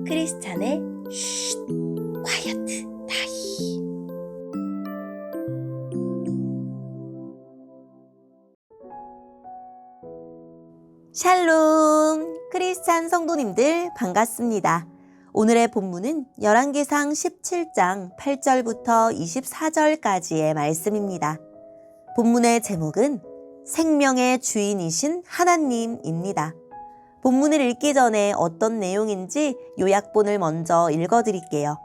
크리스찬의 쉿, 콰이어트 타임. 샬롬, 크리스찬 성도님들 반갑습니다. 오늘의 본문은 열왕기상 17장 8절부터 24절까지의 말씀입니다. 본문의 제목은 생명의 주인이신 하나님입니다. 본문을 읽기 전에 어떤 내용인지 요약본을 먼저 읽어드릴게요.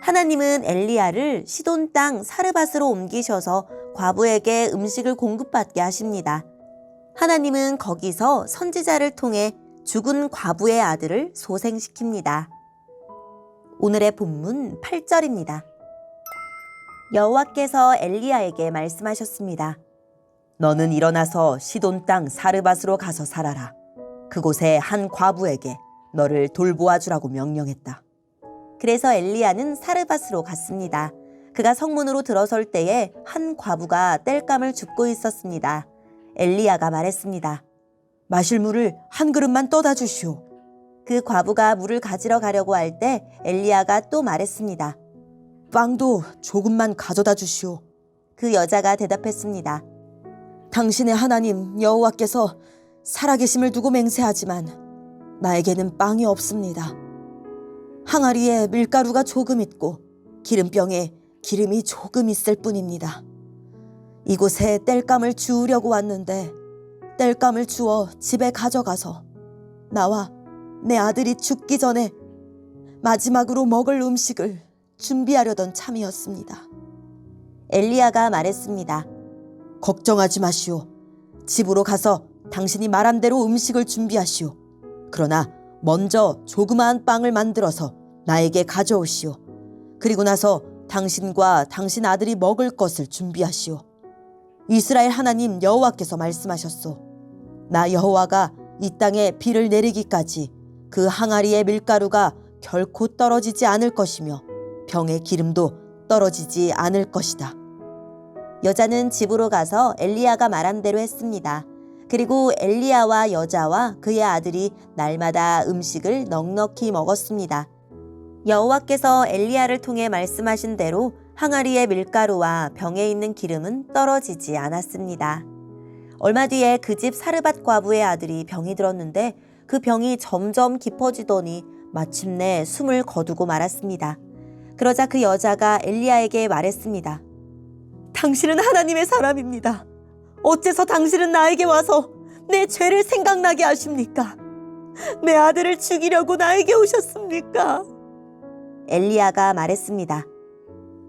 하나님은 엘리야를 시돈 땅 사르밧으로 옮기셔서 과부에게 음식을 공급받게 하십니다. 하나님은 거기서 선지자를 통해 죽은 과부의 아들을 소생시킵니다. 오늘의 본문 8절입니다. 여호와께서 엘리야에게 말씀하셨습니다. 너는 일어나서 시돈 땅 사르밧으로 가서 살아라. 그곳에 한 과부에게 너를 돌보아 주라고 명령했다. 그래서 엘리야는 사르밧으로 갔습니다. 그가 성문으로 들어설 때에 한 과부가 땔감을 줍고 있었습니다. 엘리야가 말했습니다. 마실 물을 한 그릇만 떠다 주시오. 그 과부가 물을 가지러 가려고 할 때 엘리야가 또 말했습니다. 빵도 조금만 가져다 주시오. 그 여자가 대답했습니다. 당신의 하나님 여호와께서 살아계심을 두고 맹세하지만 나에게는 빵이 없습니다. 항아리에 밀가루가 조금 있고 기름병에 기름이 조금 있을 뿐입니다. 이곳에 땔감을 주우려고 왔는데 땔감을 주워 집에 가져가서 나와 내 아들이 죽기 전에 마지막으로 먹을 음식을 준비하려던 참이었습니다. 엘리야가 말했습니다. 걱정하지 마시오. 집으로 가서 당신이 말한 대로 음식을 준비하시오. 그러나 먼저 조그마한 빵을 만들어서 나에게 가져오시오. 그리고 나서 당신과 당신 아들이 먹을 것을 준비하시오. 이스라엘 하나님 여호와께서 말씀하셨소. 나 여호와가 이 땅에 비를 내리기까지 그 항아리의 밀가루가 결코 떨어지지 않을 것이며 병의 기름도 떨어지지 않을 것이다. 여자는 집으로 가서 엘리야가 말한 대로 했습니다. 그리고 엘리야와 여자와 그의 아들이 날마다 음식을 넉넉히 먹었습니다. 여호와께서 엘리야를 통해 말씀하신 대로 항아리의 밀가루와 병에 있는 기름은 떨어지지 않았습니다. 얼마 뒤에 그 집 사르밧 과부의 아들이 병이 들었는데 그 병이 점점 깊어지더니 마침내 숨을 거두고 말았습니다. 그러자 그 여자가 엘리야에게 말했습니다. 당신은 하나님의 사람입니다. 어째서 당신은 나에게 와서 내 죄를 생각나게 하십니까? 내 아들을 죽이려고 나에게 오셨습니까? 엘리야가 말했습니다.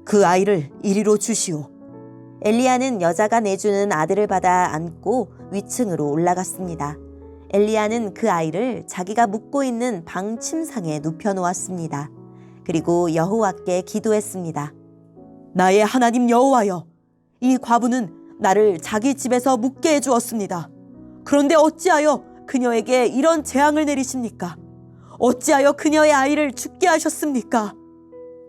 그 아이를 이리로 주시오. 엘리야는 여자가 내주는 아들을 받아 안고 위층으로 올라갔습니다. 엘리야는 그 아이를 자기가 묵고 있는 방 침상에 눕혀놓았습니다. 그리고 여호와께 기도했습니다. 나의 하나님 여호와여, 이 과부는 나를 자기 집에서 묵게 해주었습니다. 그런데 어찌하여 그녀에게 이런 재앙을 내리십니까? 어찌하여 그녀의 아이를 죽게 하셨습니까?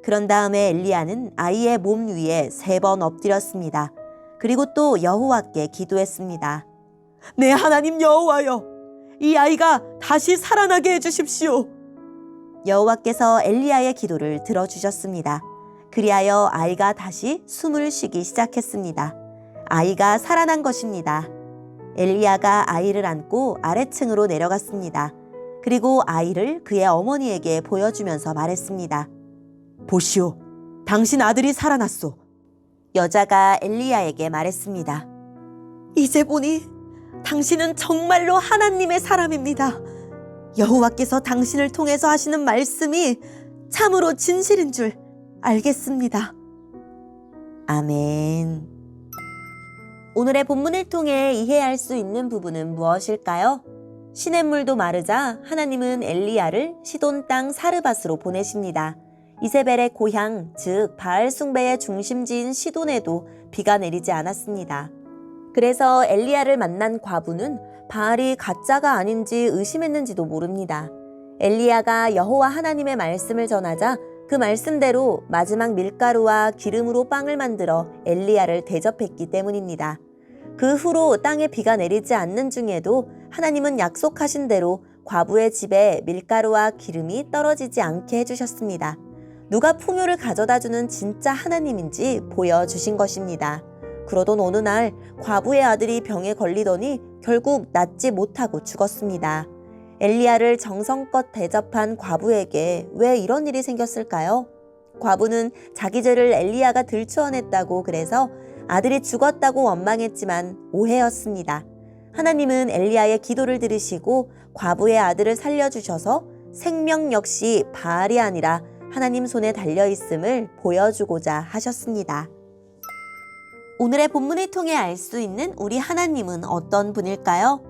그런 다음에 엘리야는 아이의 몸 위에 3번 엎드렸습니다. 그리고 또 여호와께 기도했습니다. 내 하나님 여호와여, 이 아이가 다시 살아나게 해주십시오. 여호와께서 엘리야의 기도를 들어주셨습니다. 그리하여 아이가 다시 숨을 쉬기 시작했습니다. 아이가 살아난 것입니다. 엘리야가 아이를 안고 아래층으로 내려갔습니다. 그리고 아이를 그의 어머니에게 보여주면서 말했습니다. 보시오, 당신 아들이 살아났소. 여자가 엘리야에게 말했습니다. 이제 보니 당신은 정말로 하나님의 사람입니다. 여호와께서 당신을 통해서 하시는 말씀이 참으로 진실인 줄 알겠습니다. 아멘. 오늘의 본문을 통해 이해할 수 있는 부분은 무엇일까요? 시냇물도 마르자 하나님은 엘리야를 시돈 땅 사르밧으로 보내십니다. 이세벨의 고향, 즉 바알 숭배의 중심지인 시돈에도 비가 내리지 않았습니다. 그래서 엘리야를 만난 과부는 바알이 가짜가 아닌지 의심했는지도 모릅니다. 엘리야가 여호와 하나님의 말씀을 전하자 그 말씀대로 마지막 밀가루와 기름으로 빵을 만들어 엘리야를 대접했기 때문입니다. 그 후로 땅에 비가 내리지 않는 중에도 하나님은 약속하신 대로 과부의 집에 밀가루와 기름이 떨어지지 않게 해주셨습니다. 누가 풍요를 가져다주는 진짜 하나님인지 보여주신 것입니다. 그러던 어느 날 과부의 아들이 병에 걸리더니 결국 낫지 못하고 죽었습니다. 엘리야를 정성껏 대접한 과부에게 왜 이런 일이 생겼을까요? 과부는 자기 죄를 엘리야가 들추어냈다고 그래서 아들이 죽었다고 원망했지만 오해였습니다. 하나님은 엘리야의 기도를 들으시고 과부의 아들을 살려주셔서 생명 역시 바알이 아니라 하나님 손에 달려있음을 보여주고자 하셨습니다. 오늘의 본문을 통해 알 수 있는 우리 하나님은 어떤 분일까요?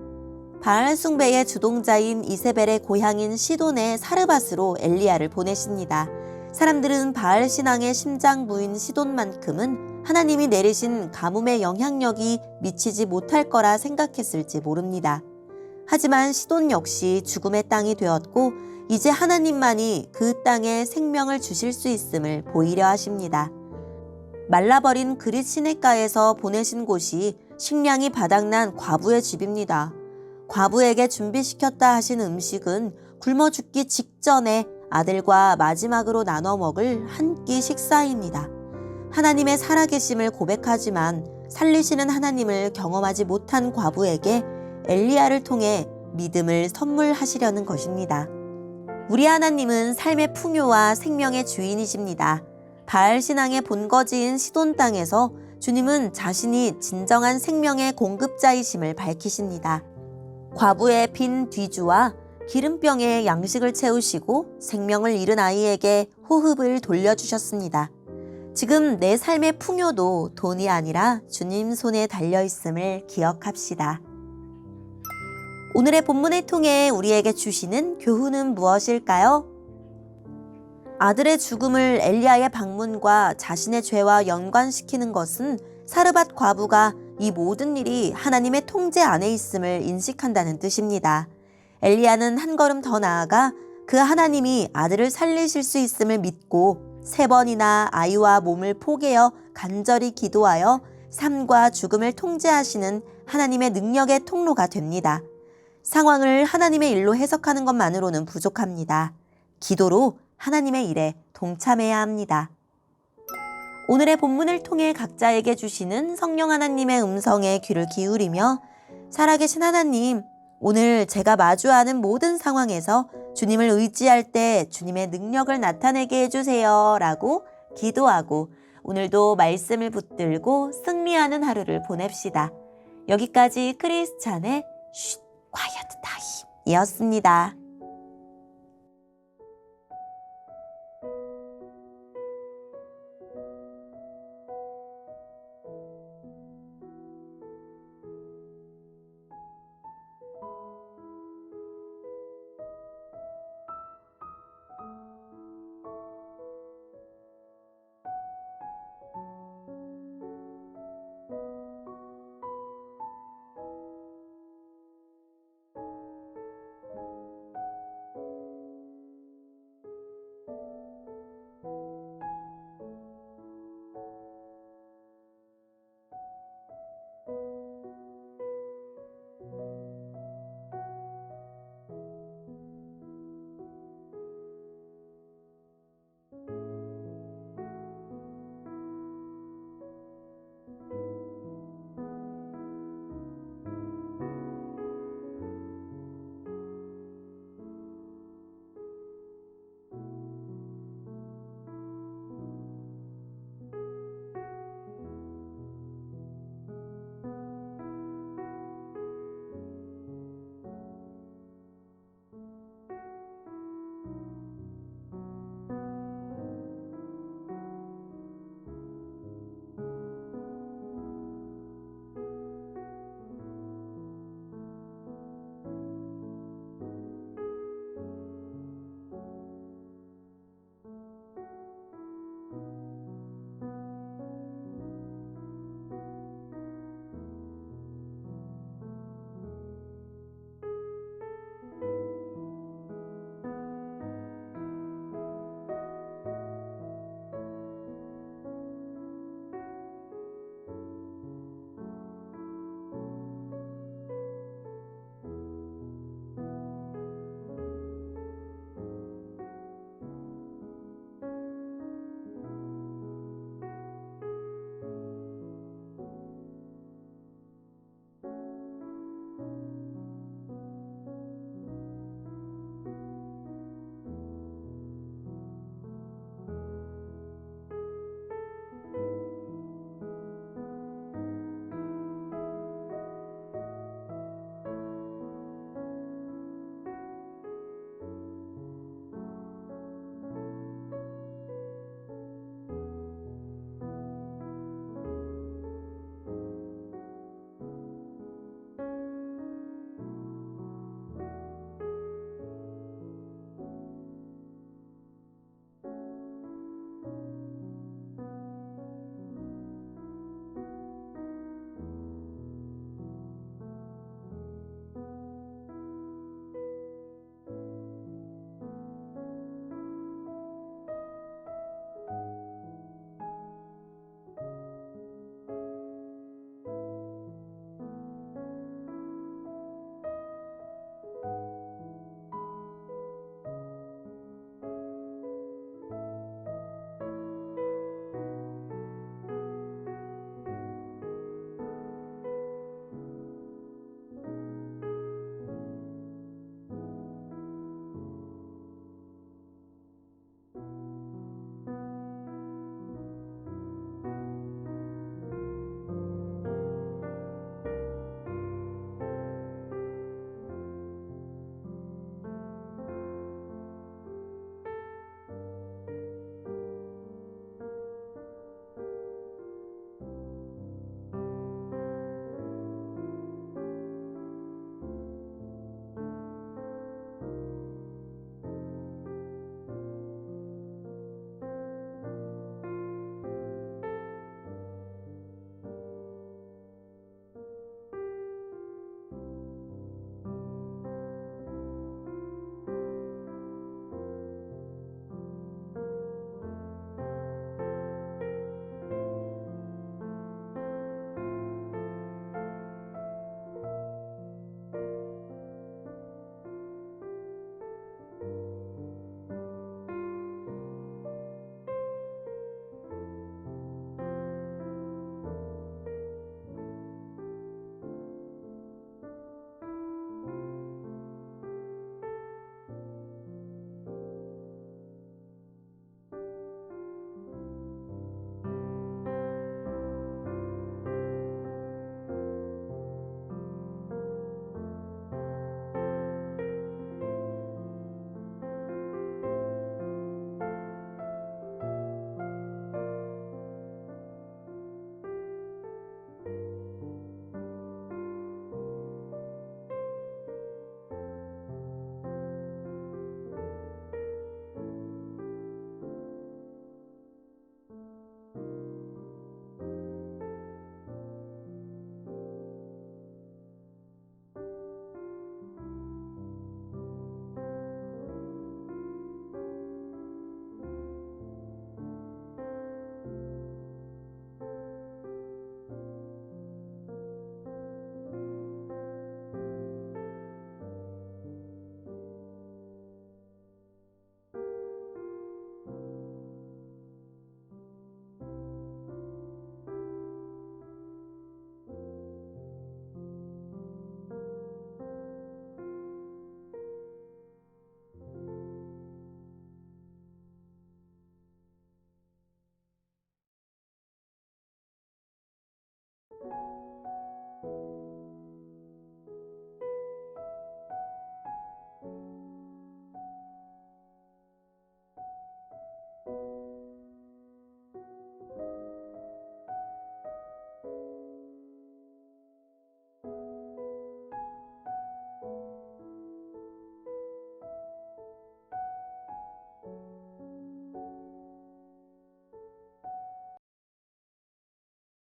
바알 숭배의 주동자인 이세벨의 고향인 시돈의 사르밧으로 엘리야를 보내십니다. 사람들은 바알 신앙의 심장부인 시돈만큼은 하나님이 내리신 가뭄의 영향력이 미치지 못할 거라 생각했을지 모릅니다. 하지만 시돈 역시 죽음의 땅이 되었고 이제 하나님만이 그 땅에 생명을 주실 수 있음을 보이려 하십니다. 말라버린 그릿 시냇가에서 보내신 곳이 식량이 바닥난 과부의 집입니다. 과부에게 준비시켰다 하신 음식은 굶어 죽기 직전에 아들과 마지막으로 나눠 먹을 한 끼 식사입니다. 하나님의 살아계심을 고백하지만 살리시는 하나님을 경험하지 못한 과부에게 엘리야를 통해 믿음을 선물하시려는 것입니다. 우리 하나님은 삶의 풍요와 생명의 주인이십니다. 바알 신앙의 본거지인 시돈 땅에서 주님은 자신이 진정한 생명의 공급자이심을 밝히십니다. 과부의 빈 뒤주와 기름병에 양식을 채우시고 생명을 잃은 아이에게 호흡을 돌려주셨습니다. 지금 내 삶의 풍요도 돈이 아니라 주님 손에 달려있음을 기억합시다. 오늘의 본문을 통해 우리에게 주시는 교훈은 무엇일까요? 아들의 죽음을 엘리야의 방문과 자신의 죄와 연관시키는 것은 사르밧 과부가 이 모든 일이 하나님의 통제 안에 있음을 인식한다는 뜻입니다. 엘리야는 한 걸음 더 나아가 그 하나님이 아들을 살리실 수 있음을 믿고 3번이나 아이와 몸을 포개어 간절히 기도하여 삶과 죽음을 통제하시는 하나님의 능력의 통로가 됩니다. 상황을 하나님의 일로 해석하는 것만으로는 부족합니다. 기도로 하나님의 일에 동참해야 합니다. 오늘의 본문을 통해 각자에게 주시는 성령 하나님의 음성에 귀를 기울이며 살아계신 하나님, 오늘 제가 마주하는 모든 상황에서 주님을 의지할 때 주님의 능력을 나타내게 해주세요 라고 기도하고 오늘도 말씀을 붙들고 승리하는 하루를 보냅시다. 여기까지 크리스찬의 쉿 콰이어트 타임이었습니다.